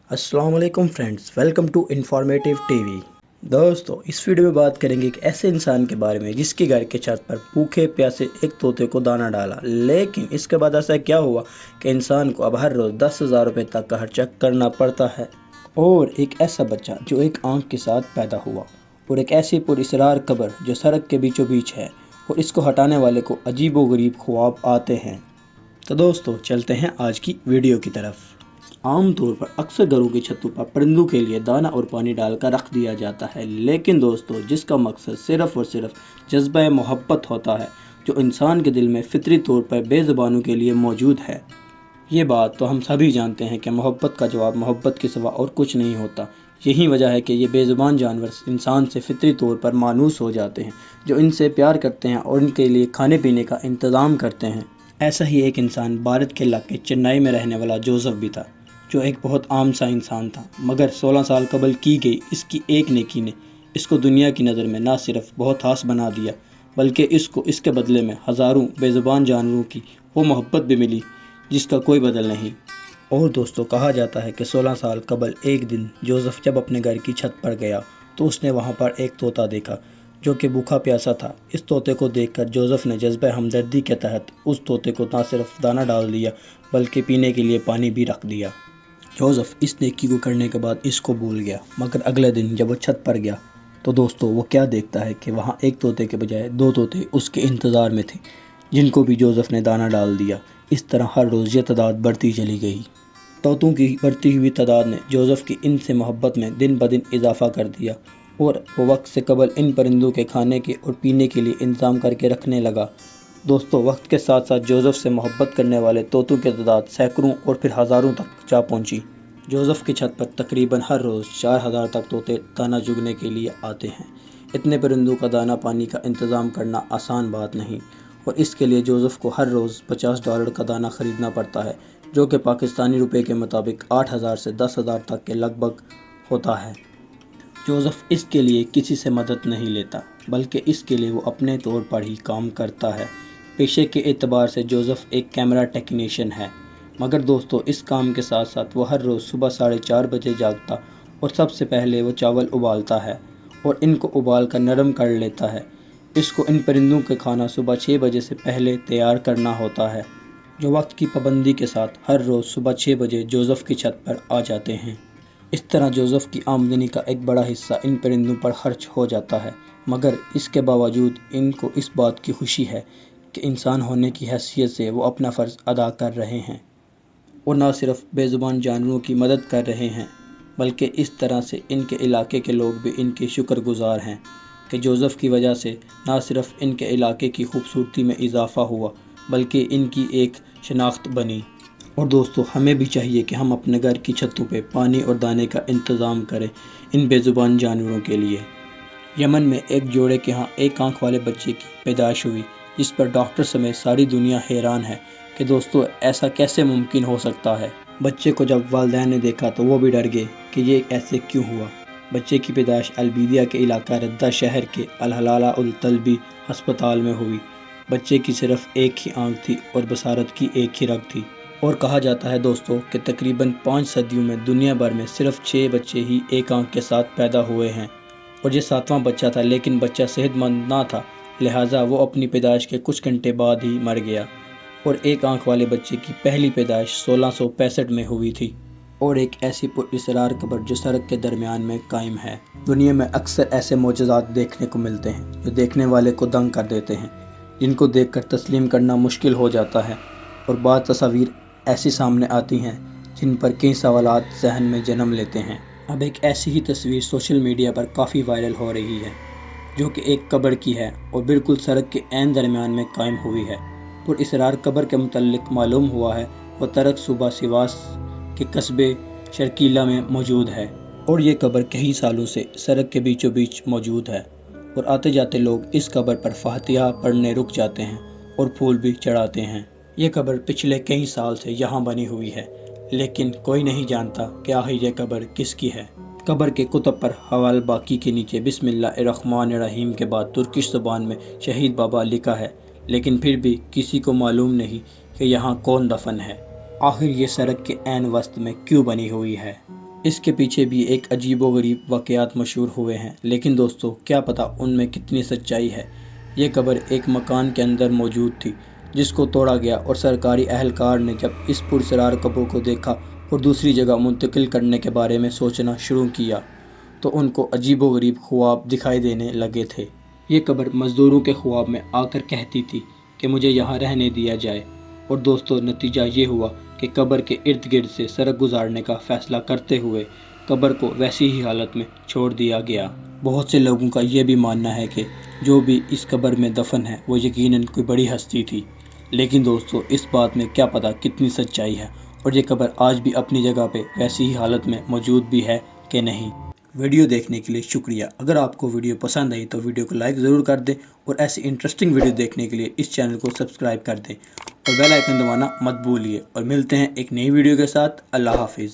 अस्सलाम वालेकुम friends, welcome to informative TV. दोस्तों, इस वीडियो में बात करेंगे एक ऐसे इंसान के बारे में जिसके घर के छत पर भूखे प्यासे एक तोते को दाना डाला, लेकिन इसके बाद ऐसा क्या हुआ कि इंसान को अब हर रोज़ 10,000 रुपये तक का खर्चा करना पड़ता है। और एक ऐसा बच्चा जो एक आंख के साथ पैदा हुआ, और एक ऐसी पुरअसरार कब्र जो सड़क के बीचों बीच है, और इसको हटाने वाले को अजीबो गरीब ख्वाब आते हैं। तो दोस्तों, चलते हैं आज की वीडियो की तरफ। आम तौर पर अक्सर घरों की छतों पर परिंदों के लिए दाना और पानी डालकर रख दिया जाता है, लेकिन दोस्तों जिसका मकसद सिर्फ और सिर्फ जज्बा मोहब्बत होता है जो इंसान के दिल में फितरी तौर पर बेज़ुबानों के लिए मौजूद है। ये बात तो हम सभी जानते हैं कि मोहब्बत का जवाब मोहब्बत के सिवा और कुछ नहीं होता। यही वजह है कि ये बेज़ुबान जानवर इंसान से फितरी तौर पर मानूस हो जाते हैं, जो इनसे प्यार करते हैं और इनके लिए खाने पीने का इंतज़ाम करते हैं। ऐसा ही एक इंसान भारत के इलाके चेन्नई में रहने वाला जोसेफ भी था, जो एक बहुत आम सा इंसान था, मगर 16 साल कबल की गई इसकी एक नेकी ने इसको दुनिया की नज़र में ना सिर्फ बहुत खास बना दिया, बल्कि इसको इसके बदले में हज़ारों बेज़ुबान जानवरों की वो मोहब्बत भी मिली जिसका कोई बदल नहीं। और दोस्तों, कहा जाता है कि 16 साल कबल एक दिन जोसेफ जब अपने घर की छत पर गया तो उसने वहाँ पर एक तोता देखा जो कि भूखा प्यासा था। इस तोते को देखकर जोसेफ ने जज्बा हमदर्दी के तहत उस तोते को ना सिर्फ दाना डाल दिया बल्कि पीने के लिए पानी भी रख दिया। जोसेफ इस नेकी को करने के बाद इसको भूल गया, मगर अगले दिन जब वो छत पर गया तो दोस्तों वो क्या देखता है कि वहाँ एक तोते के बजाय 2 तोते उसके इंतज़ार में थे, जिनको भी जोसेफ ने दाना डाल दिया। इस तरह हर रोज़ ये तादाद बढ़ती चली गई। तोतों की बढ़ती हुई तादाद ने जोसेफ की इनसे मोहब्बत में दिन ब दिन इजाफा कर दिया, और वो वक्त से कबल इन परिंदों के खाने के और पीने के लिए इंतज़ाम करके रखने लगा। दोस्तों, वक्त के साथ साथ जोसेफ से मोहब्बत करने वाले तोतों की तादाद सैकड़ों और फिर हज़ारों तक जा पहुंची। जोसेफ की छत पर तकरीबन हर रोज़ 4,000 तक तोते दाना चुगने के लिए आते हैं। इतने परिंदों का दाना पानी का इंतज़ाम करना आसान बात नहीं, और इसके लिए जोसेफ को हर रोज़ $50 का दाना ख़रीदना पड़ता है, जो कि पाकिस्तानी रुपये के मुताबिक 8,000 से 10,000 तक के लगभग होता है। जोसेफ इसके लिए किसी से मदद नहीं लेता, बल्कि इसके लिए वो अपने तौर पर ही काम करता है। पेशे के एतबार से जोसेफ एक कैमरा टेक्नीशियन है, मगर दोस्तों इस काम के साथ साथ वो हर रोज़ सुबह 4:30 बजे जागता और सबसे पहले वो चावल उबालता है और इनको उबाल कर नरम कर लेता है। इसको इन परिंदों के खाना सुबह 6 बजे से पहले तैयार करना होता है, जो वक्त की पाबंदी के साथ हर रोज़ सुबह 6 बजे जोसेफ की छत पर आ जाते हैं। इस तरह जोसेफ की आमदनी का एक बड़ा हिस्सा इन परिंदों पर खर्च हो जाता है, मगर इसके बावजूद इनको इस बात की खुशी है कि इंसान होने की हैसियत से वो अपना फ़र्ज़ अदा कर रहे हैं और न सिर्फ बेज़ुबान जानवरों की मदद कर रहे हैं, बल्कि इस तरह से इनके इलाके के लोग भी इनके शुक्रगुज़ार हैं कि जोसेफ की वजह से न सिर्फ इनके इलाके की खूबसूरती में इजाफ़ा हुआ बल्कि इनकी एक शनाख्त बनी। और दोस्तों, हमें भी चाहिए कि हम अपने घर की छतों पे पानी और दाने का इंतज़ाम करें इन बेज़ुबान जानवरों के लिए। यमन में एक जोड़े के यहाँ एक आंख वाले बच्चे की पैदाइश हुई, जिस पर डॉक्टर समेत सारी दुनिया हैरान है कि दोस्तों ऐसा कैसे मुमकिन हो सकता है। बच्चे को जब वालिदैन ने देखा तो वो भी डर गए कि ये ऐसे क्यों हुआ। बच्चे की पैदाइश अलबीदिया के इलाका रद्दा शहर के अल-हलाला उल तलबी अस्पताल में हुई। बच्चे की सिर्फ एक ही आंख थी और बसारत की एक ही रग थी, और कहा जाता है दोस्तों कि तकरीबन 5 सदियों में दुनिया भर में सिर्फ 6 बच्चे ही एक आंख के साथ पैदा हुए हैं, और ये 7वां बच्चा था, लेकिन बच्चा सेहतमंद ना था, लिहाजा वो अपनी पैदाइश के कुछ घंटे बाद ही मर गया। और एक आंख वाले बच्चे की पहली पैदाइश 1665 में हुई थी, और एक ऐसी पुरअसरार कब्र जो सड़क के दरमियान में कायम है। दुनिया में अक्सर ऐसे मोजज़ात देखने को मिलते हैं जो देखने वाले को दंग कर देते हैं, जिनको देखकर तस्लीम करना मुश्किल हो जाता है, और बाद तस्वीर ऐसी सामने आती हैं जिन पर कई सवालात जहन में जन्म लेते हैं। अब एक ऐसी ही तस्वीर सोशल मीडिया पर काफ़ी वायरल हो रही है, जो कि एक कब्र की है और बिल्कुल सड़क के ऐन दरमियान में कायम हुई है। पुरअसरार कब्र के मुतल्लिक मालूम हुआ है वह तरक सूबा सिवास के कस्बे शर्कीला में मौजूद है, और ये कब्र कई सालों से सड़क के बीचों बीच मौजूद है, और आते जाते लोग इस कब्र पर फातिहा पढ़ने रुक जाते हैं और फूल भी चढ़ाते हैं। ये कब्र पिछले कई साल से यहाँ बनी हुई है, लेकिन कोई नहीं जानता कि आखिर ये कब्र किसकी है। कब्र के कुतब पर हवाल बाकी के नीचे बिस्मिल्लाहिर्रहमानिर्रहीम के बाद तुर्किश ज़ुबान में शहीद बाबा लिखा है, लेकिन फिर भी किसी को मालूम नहीं कि यहाँ कौन दफन है। आखिर ये सड़क के ऐन वस्त में क्यों बनी हुई है। اس کے پیچھے بھی ایک عجیب و غریب واقعات مشہور ہوئے ہیں، لیکن دوستو کیا پتہ ان میں کتنی سچائی ہے۔ یہ قبر ایک مکان کے اندر موجود تھی جس کو توڑا گیا، اور سرکاری اہلکار نے جب اس پراسرار قبر کو دیکھا اور دوسری جگہ منتقل کرنے کے بارے میں سوچنا شروع کیا تو ان کو عجیب و غریب خواب دکھائی دینے لگے تھے۔ یہ قبر مزدوروں کے خواب میں آ کر کہتی تھی کہ مجھے یہاں رہنے دیا جائے، اور دوستو نتیجہ یہ ہوا کہ قبر کے ارد گرد سے سڑک گزارنے کا فیصلہ کرتے ہوئے قبر کو ویسی ہی حالت میں چھوڑ دیا گیا۔ بہت سے لوگوں کا یہ بھی ماننا ہے کہ جو بھی اس قبر میں دفن ہے وہ یقیناً کوئی بڑی ہستی تھی، لیکن دوستو اس بات میں کیا پتہ کتنی سچائی ہے، اور یہ قبر آج بھی اپنی جگہ پہ ویسی ہی حالت میں موجود بھی ہے کہ نہیں۔ ویڈیو دیکھنے کے لیے شکریہ۔ اگر آپ کو ویڈیو پسند آئی تو ویڈیو کو لائک ضرور کر دیں، اور ایسی انٹرسٹنگ ویڈیو دیکھنے کے لیے اس چینل کو سبسکرائب کر دیں اور بیل آئیکن دبانا مت بھولیے، اور ملتے ہیں ایک نئی ویڈیو کے ساتھ۔ اللہ حافظ۔